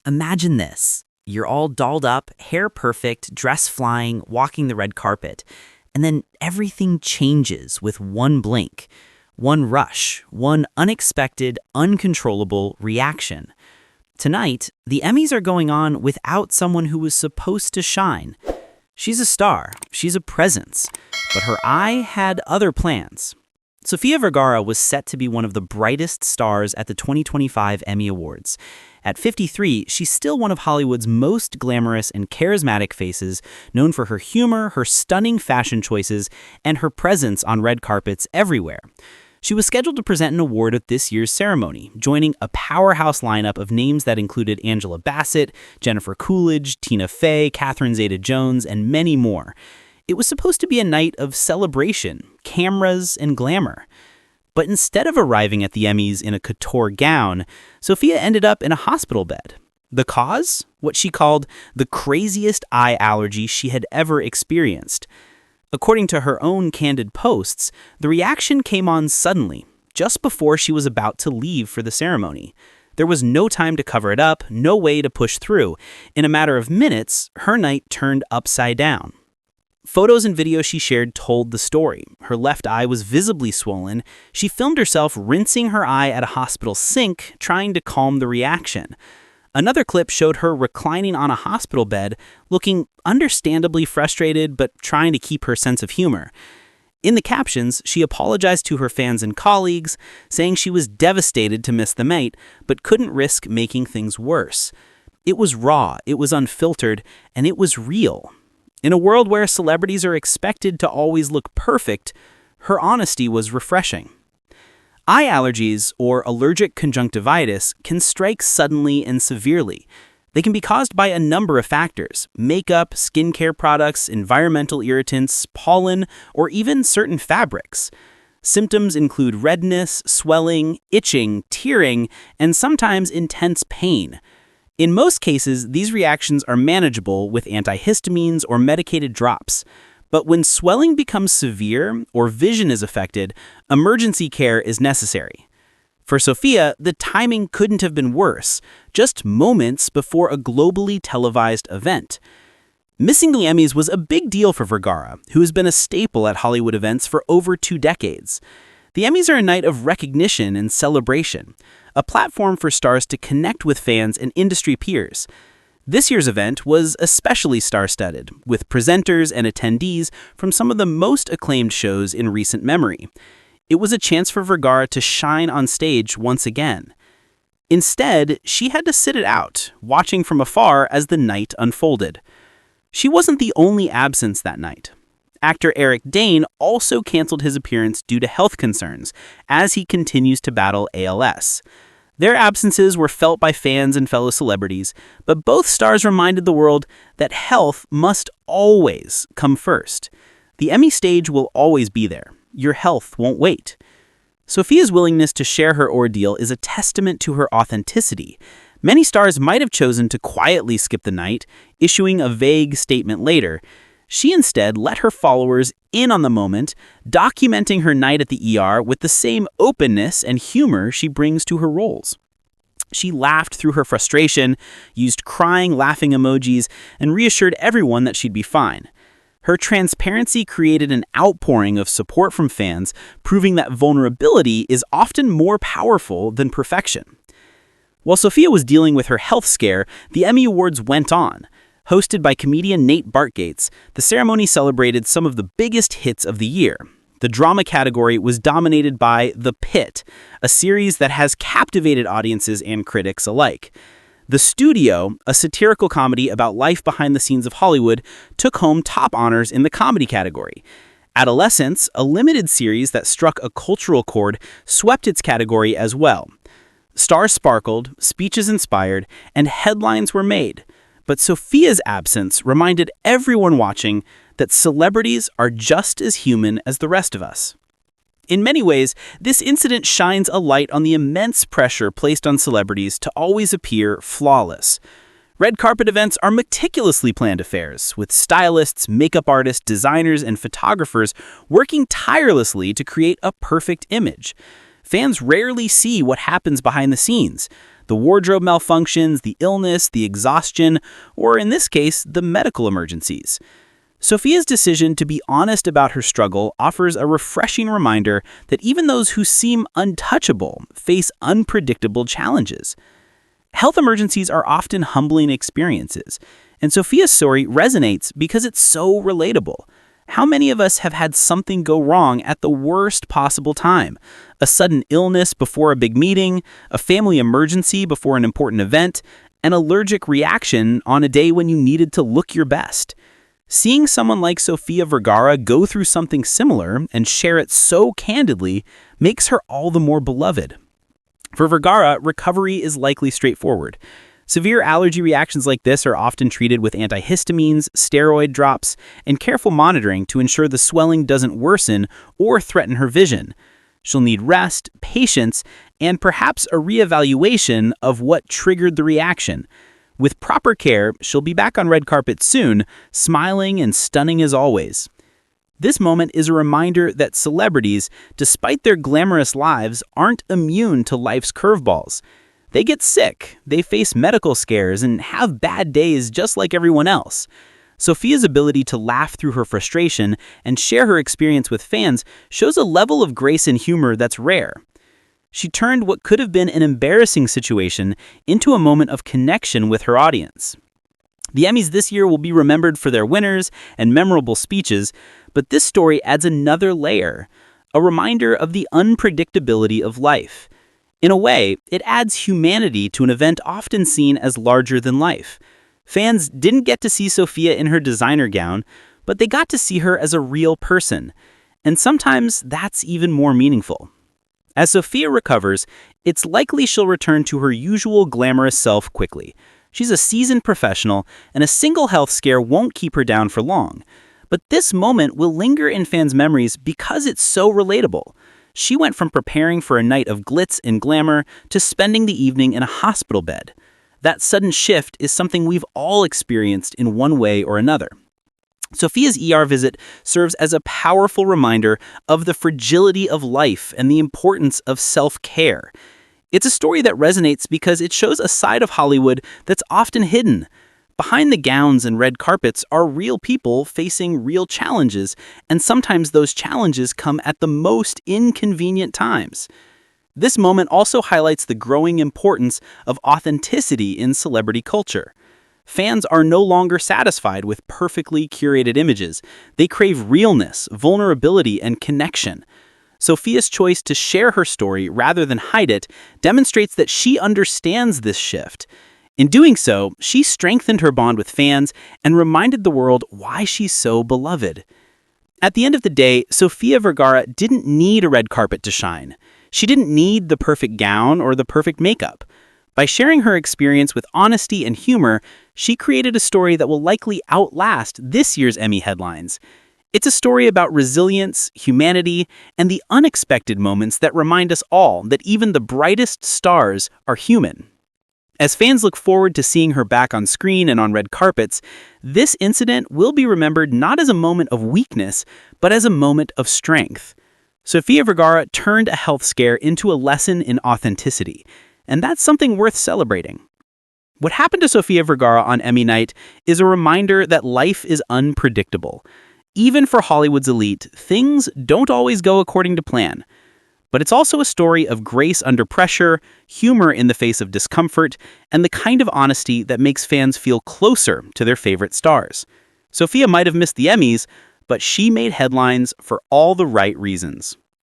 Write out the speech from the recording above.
Imagine this. You're all dolled up, hair perfect, dress flying, walking the red carpet. And then everything changes with one blink, one rush, one unexpected, uncontrollable reaction. Tonight, the Emmys are going on without someone who was supposed to shine. She's a star, she's a presence, but her eye had other plans. Sofía Vergara was set to be one of the brightest stars at the 2025 Emmy Awards. At 53, she's still one of Hollywood's most glamorous and charismatic faces, known for her humor, her stunning fashion choices, and her presence on red carpets everywhere. She was scheduled to present an award at this year's ceremony, joining a powerhouse lineup of names that included Angela Bassett, Jennifer Coolidge, Tina Fey, Catherine Zeta-Jones, and many more. It was supposed to be a night of celebration, cameras, and glamour. But instead of arriving at the Emmys in a couture gown, Sofía ended up in a hospital bed. The cause? What she called the craziest eye allergy she had ever experienced. According to her own candid posts, the reaction came on suddenly, just before she was about to leave for the ceremony. There was no time to cover it up, no way to push through. In a matter of minutes, her night turned upside down. Photos and videos she shared told the story. Her left eye was visibly swollen. She filmed herself rinsing her eye at a hospital sink, trying to calm the reaction. Another clip showed her reclining on a hospital bed, looking understandably frustrated but trying to keep her sense of humor. In the captions, she apologized to her fans and colleagues, saying she was devastated to miss the night, but couldn't risk making things worse. It was raw, it was unfiltered, and it was real. In a world where celebrities are expected to always look perfect, her honesty was refreshing. Eye allergies, or allergic conjunctivitis, can strike suddenly and severely. They can be caused by a number of factors: makeup, skincare products, environmental irritants, pollen, or even certain fabrics. Symptoms include redness, swelling, itching, tearing, and sometimes intense pain. In most cases, these reactions are manageable with antihistamines or medicated drops. But when swelling becomes severe or vision is affected, emergency care is necessary. For Sofía, the timing couldn't have been worse, just moments before a globally televised event. Missing the Emmys was a big deal for Vergara, who has been a staple at Hollywood events for over 2 decades. The Emmys are a night of recognition and celebration, a platform for stars to connect with fans and industry peers. This year's event was especially star-studded, with presenters and attendees from some of the most acclaimed shows in recent memory. It was a chance for Vergara to shine on stage once again. Instead, she had to sit it out, watching from afar as the night unfolded. She wasn't the only absence that night. Actor Eric Dane also canceled his appearance due to health concerns, as he continues to battle ALS. Their absences were felt by fans and fellow celebrities, but both stars reminded the world that health must always come first. The Emmy stage will always be there. Your health won't wait. Sofía's willingness to share her ordeal is a testament to her authenticity. Many stars might have chosen to quietly skip the night, issuing a vague statement later. She instead let her followers in on the moment, documenting her night at the ER with the same openness and humor she brings to her roles. She laughed through her frustration, used crying, laughing emojis, and reassured everyone that she'd be fine. Her transparency created an outpouring of support from fans, proving that vulnerability is often more powerful than perfection. While Sofía was dealing with her health scare, the Emmy Awards went on. Hosted by comedian Nate Bartgates, the ceremony celebrated some of the biggest hits of the year. The drama category was dominated by The Pit, a series that has captivated audiences and critics alike. The Studio, a satirical comedy about life behind the scenes of Hollywood, took home top honors in the comedy category. Adolescence, a limited series that struck a cultural chord, swept its category as well. Stars sparkled, speeches inspired, and headlines were made. But Sofía's absence reminded everyone watching that celebrities are just as human as the rest of us. In many ways, this incident shines a light on the immense pressure placed on celebrities to always appear flawless. Red carpet events are meticulously planned affairs, with stylists, makeup artists, designers, and photographers working tirelessly to create a perfect image. Fans rarely see what happens behind the scenes, the The wardrobe malfunctions, the illness, the exhaustion, or in this case, the medical emergencies. Sofia's decision to be honest about her struggle offers a refreshing reminder that even those who seem untouchable face unpredictable challenges. Health emergencies are often humbling experiences, and Sofia's story resonates because it's so relatable. How many of us have had something go wrong at the worst possible time? A sudden illness before a big meeting, a family emergency before an important event, an allergic reaction on a day when you needed to look your best. Seeing someone like Sofía Vergara go through something similar and share it so candidly makes her all the more beloved. For Vergara, recovery is likely straightforward. Severe allergy reactions like this are often treated with antihistamines, steroid drops, and careful monitoring to ensure the swelling doesn't worsen or threaten her vision. She'll need rest, patience, and perhaps a reevaluation of what triggered the reaction. With proper care, she'll be back on red carpet soon, smiling and stunning as always. This moment is a reminder that celebrities, despite their glamorous lives, aren't immune to life's curveballs. They get sick, they face medical scares, and have bad days just like everyone else. Sofia's ability to laugh through her frustration and share her experience with fans shows a level of grace and humor that's rare. She turned what could have been an embarrassing situation into a moment of connection with her audience. The Emmys this year will be remembered for their winners and memorable speeches, but this story adds another layer, a reminder of the unpredictability of life. In a way, it adds humanity to an event often seen as larger than life. Fans didn't get to see Sofia in her designer gown, but they got to see her as a real person. And sometimes that's even more meaningful. As Sofia recovers, it's likely she'll return to her usual glamorous self quickly. She's a seasoned professional, and a single health scare won't keep her down for long. But this moment will linger in fans' memories because it's so relatable. She went from preparing for a night of glitz and glamour to spending the evening in a hospital bed. That sudden shift is something we've all experienced in one way or another. Sofia's ER visit serves as a powerful reminder of the fragility of life and the importance of self-care. It's a story that resonates because it shows a side of Hollywood that's often hidden. Behind the gowns and red carpets are real people facing real challenges, and sometimes those challenges come at the most inconvenient times. This moment also highlights the growing importance of authenticity in celebrity culture. Fans are no longer satisfied with perfectly curated images. They crave realness, vulnerability, and connection. Sofia's choice to share her story rather than hide it demonstrates that she understands this shift. In doing so, she strengthened her bond with fans and reminded the world why she's so beloved. At the end of the day, Sofía Vergara didn't need a red carpet to shine. She didn't need the perfect gown or the perfect makeup. By sharing her experience with honesty and humor, she created a story that will likely outlast this year's Emmy headlines. It's a story about resilience, humanity, and the unexpected moments that remind us all that even the brightest stars are human. As fans look forward to seeing her back on screen and on red carpets, this incident will be remembered not as a moment of weakness, but as a moment of strength. Sofía Vergara turned a health scare into a lesson in authenticity, and that's something worth celebrating. What happened to Sofía Vergara on Emmy night is a reminder that life is unpredictable. Even for Hollywood's elite, things don't always go according to plan. But it's also a story of grace under pressure, humor in the face of discomfort, and the kind of honesty that makes fans feel closer to their favorite stars. Sofía might have missed the Emmys, but she made headlines for all the right reasons.